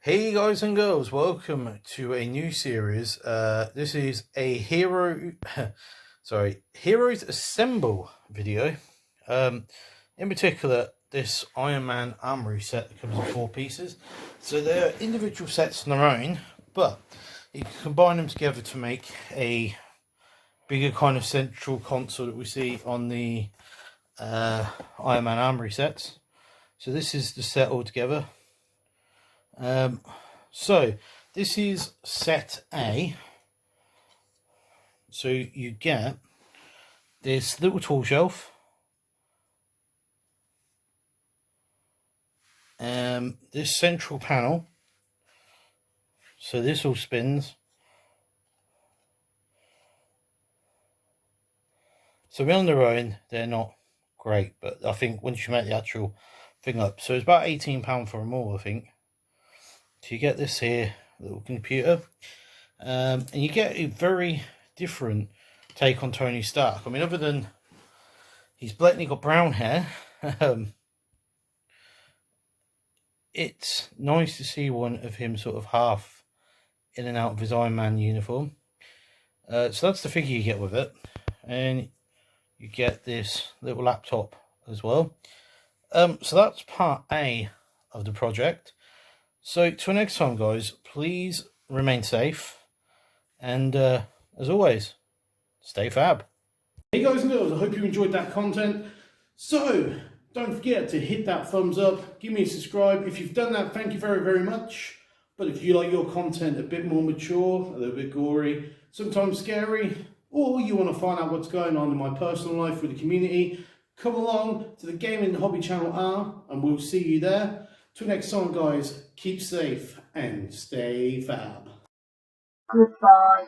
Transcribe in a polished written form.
Hey guys and girls, welcome to a new series. This is a Heroes Assemble video. In particular, this Ironman Armoury set that comes in 4 pieces. So they're individual sets on their own, but you can combine them together to make a bigger kind of central console that we see on the Ironman Armoury sets. So this is the set all together. So this is set A. So you get this little tool shelf, this central panel. So this all spins. So on their own, they're not great, but I think once you make the actual thing up, so it's about £18 for them all, I think. So you get this here little computer, and you get a very different take on Tony Stark. I mean, other than he's blatantly got brown hair, it's nice to see one of him sort of half in and out of his Iron Man uniform. So that's the figure you get with it, and you get this little laptop as well. So that's part A of the project. So till next time, guys, please remain safe, and as always, stay fab. Hey guys and girls, I hope you enjoyed that content. So don't forget to hit that thumbs up, give me a subscribe. If you've done that, thank you very, very much. But if you like your content a bit more mature, a little bit gory, sometimes scary, or you want to find out what's going on in my personal life with the community, come along to the Gaming Hobby Channel R, and we'll see you there. Till next time, guys, keep safe and stay fab. Goodbye.